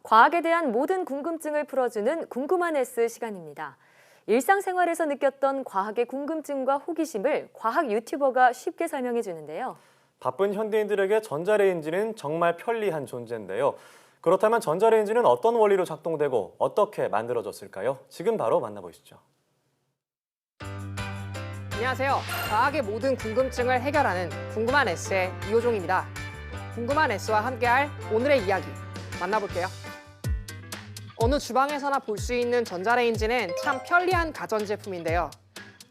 과학에 대한 모든 궁금증을 풀어주는 궁금한 S 시간입니다. 일상생활에서 느꼈던 과학의 궁금증과 호기심을 과학 유튜버가 쉽게 설명해 주는데요. 바쁜 현대인들에게 전자레인지는 정말 편리한 존재인데요. 그렇다면 전자레인지는 어떤 원리로 작동되고 어떻게 만들어졌을까요? 지금 바로 만나보시죠. 안녕하세요. 과학의 모든 궁금증을 해결하는 궁금한 S의 이호종입니다. 궁금한 S와 함께할 오늘의 이야기 만나볼게요. 어느 주방에서나 볼 수 있는 전자레인지는 참 편리한 가전제품인데요.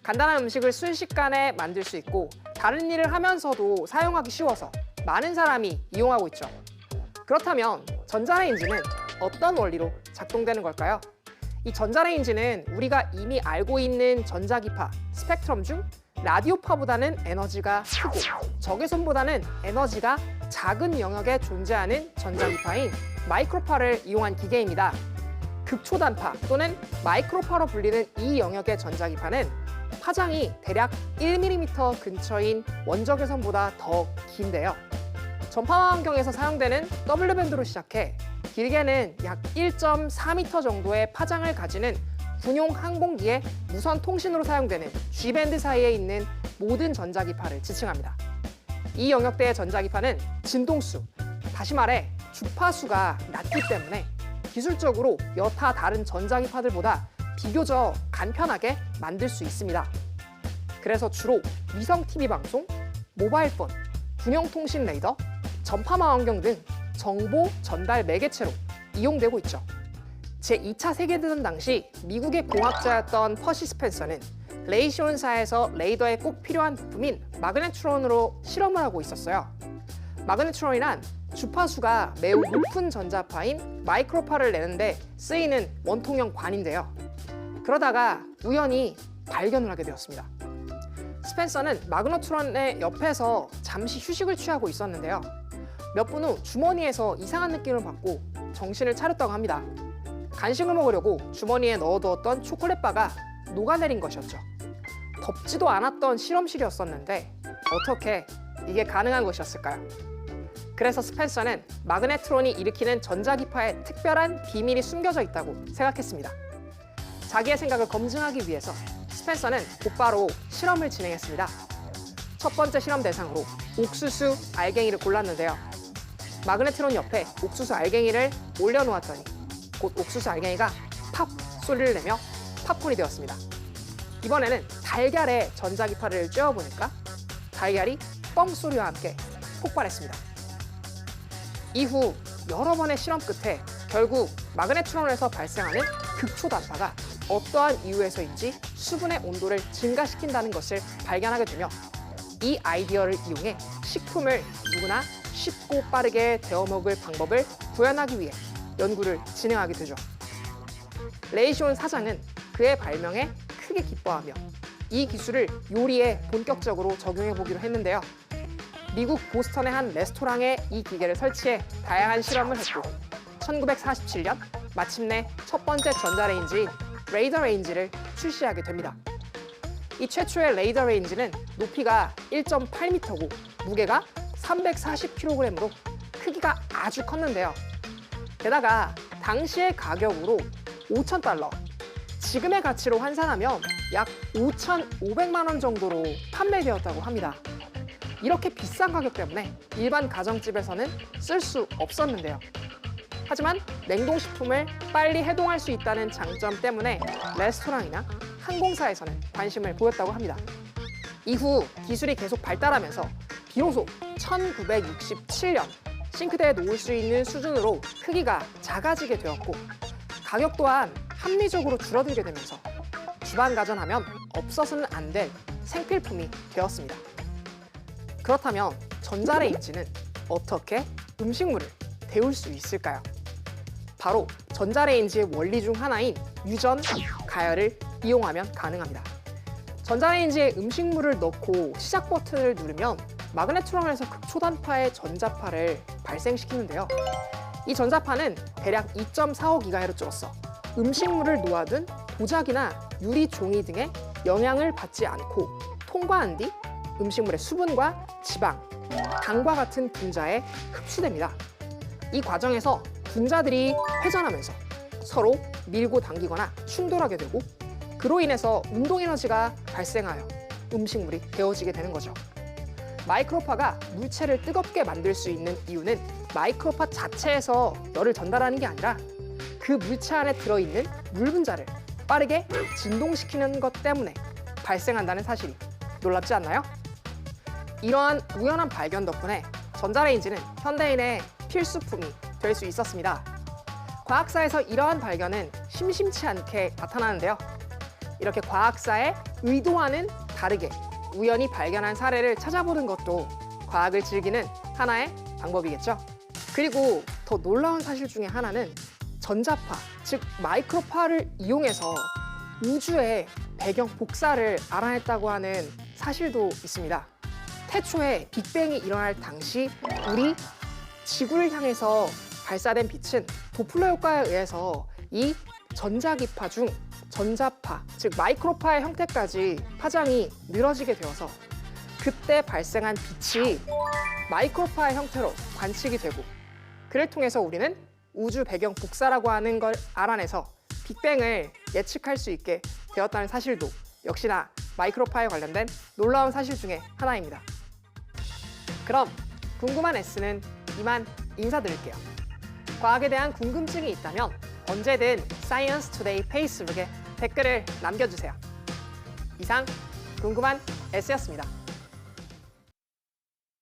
간단한 음식을 순식간에 만들 수 있고 다른 일을 하면서도 사용하기 쉬워서 많은 사람이 이용하고 있죠. 그렇다면 전자레인지는 어떤 원리로 작동되는 걸까요? 이 전자레인지는 우리가 이미 알고 있는 전자기파, 스펙트럼 중 라디오파보다는 에너지가 크고 적외선보다는 에너지가 작은 영역에 존재하는 전자기파인 마이크로파를 이용한 기계입니다. 극초단파 또는 마이크로파로 불리는 이 영역의 전자기파는 파장이 대략 1mm 근처인 원적외선보다 더 긴데요. 전파 환경에서 사용되는 W밴드로 시작해 길게는 약 1.4m 정도의 파장을 가지는 군용 항공기의 무선 통신으로 사용되는 G밴드 사이에 있는 모든 전자기파를 지칭합니다. 이 영역대의 전자기파는 진동수, 다시 말해 주파수가 낮기 때문에 기술적으로 여타 다른 전자기파들보다 비교적 간편하게 만들 수 있습니다. 그래서 주로 위성 TV 방송, 모바일폰, 군용 통신 레이더, 전파망 환경 등 정보 전달 매개체로 이용되고 있죠. 제2차 세계대전 당시 미국의 공학자였던 퍼시 스펜서는 레이시온사에서 레이더에 꼭 필요한 부품인 마그네트론으로 실험을 하고 있었어요. 마그네트론이란 주파수가 매우 높은 전자파인 마이크로파를 내는데 쓰이는 원통형 관인데요. 그러다가 우연히 발견을 하게 되었습니다. 스펜서는 마그네트론의 옆에서 잠시 휴식을 취하고 있었는데요. 몇 분 후 주머니에서 이상한 느낌을 받고 정신을 차렸다고 합니다. 간식을 먹으려고 주머니에 넣어두었던 초콜릿바가 녹아내린 것이었죠. 덥지도 않았던 실험실이었었는데 어떻게 이게 가능한 것이었을까요? 그래서 스펜서는 마그네트론이 일으키는 전자기파에 특별한 비밀이 숨겨져 있다고 생각했습니다. 자기의 생각을 검증하기 위해서 스펜서는 곧바로 실험을 진행했습니다. 첫 번째 실험 대상으로 옥수수 알갱이를 골랐는데요. 마그네트론 옆에 옥수수 알갱이를 올려놓았더니 곧 옥수수 알갱이가 팝 소리를 내며 팝콘이 되었습니다. 이번에는 달걀에 전자기파를 쬐어보니까 달걀이 뻥 소리와 함께 폭발했습니다. 이후 여러 번의 실험 끝에 결국 마그네트론에서 발생하는 극초단파가 어떠한 이유에서인지 수분의 온도를 증가시킨다는 것을 발견하게 되며 이 아이디어를 이용해 식품을 누구나 쉽고 빠르게 데워 먹을 방법을 구현하기 위해 연구를 진행하게 되죠. 레이시온 사장은 그의 발명에 크게 기뻐하며 이 기술을 요리에 본격적으로 적용해 보기로 했는데요. 미국 보스턴의 한 레스토랑에 이 기계를 설치해 다양한 실험을 했고 1947년 마침내 첫 번째 전자레인지인 레이더 레인지를 출시하게 됩니다. 이 최초의 레이더 레인지는 높이가 1.8m고 무게가 340kg으로 크기가 아주 컸는데요. 게다가 당시의 가격으로 $5,000, 지금의 가치로 환산하면 약 5,500만 원 정도로 판매되었다고 합니다. 이렇게 비싼 가격 때문에 일반 가정집에서는 쓸 수 없었는데요. 하지만 냉동식품을 빨리 해동할 수 있다는 장점 때문에 레스토랑이나 항공사에서는 관심을 보였다고 합니다. 이후 기술이 계속 발달하면서 비로소 1967년 싱크대에 놓을 수 있는 수준으로 크기가 작아지게 되었고 가격 또한 합리적으로 줄어들게 되면서 주방 가전하면 없어서는 안 될 생필품이 되었습니다. 그렇다면 전자레인지는 어떻게 음식물을 데울 수 있을까요? 바로 전자레인지의 원리 중 하나인 유전 가열을 이용하면 가능합니다. 전자레인지에 음식물을 넣고 시작 버튼을 누르면 마그네트론에서 극초단파의 전자파를 발생시키는데요. 이 전자파는 대략 2.45GHz로서 음식물을 놓아둔 도자기나 유리 종이 등의 영향을 받지 않고 통과한 뒤 음식물의 수분과 지방, 당과 같은 분자에 흡수됩니다. 이 과정에서 분자들이 회전하면서 서로 밀고 당기거나 충돌하게 되고 그로 인해서 운동 에너지가 발생하여 음식물이 데워지게 되는 거죠. 마이크로파가 물체를 뜨겁게 만들 수 있는 이유는 마이크로파 자체에서 열을 전달하는 게 아니라 그 물체 안에 들어있는 물 분자를 빠르게 진동시키는 것 때문에 발생한다는 사실이 놀랍지 않나요? 이러한 우연한 발견 덕분에 전자레인지는 현대인의 필수품이 될 수 있었습니다. 과학사에서 이러한 발견은 심심치 않게 나타나는데요. 이렇게 과학사의 의도와는 다르게 우연히 발견한 사례를 찾아보는 것도 과학을 즐기는 하나의 방법이겠죠. 그리고 더 놀라운 사실 중에 하나는 전자파, 즉 마이크로파를 이용해서 우주의 배경 복사를 알아냈다고 하는 사실도 있습니다. 태초에 빅뱅이 일어날 당시 우리 지구를 향해서 발사된 빛은 도플러 효과에 의해서 이 전자기파 중 전자파, 즉 마이크로파의 형태까지 파장이 늘어지게 되어서 그때 발생한 빛이 마이크로파의 형태로 관측이 되고 그를 통해서 우리는 우주 배경 복사라고 하는 걸 알아내서 빅뱅을 예측할 수 있게 되었다는 사실도 역시나 마이크로파에 관련된 놀라운 사실 중에 하나입니다. 그럼 궁금한 S는 이만 인사드릴게요. 과학에 대한 궁금증이 있다면 언제든 사이언스 투데이 페이스북에 댓글을 남겨주세요. 이상 궁금한 S였습니다.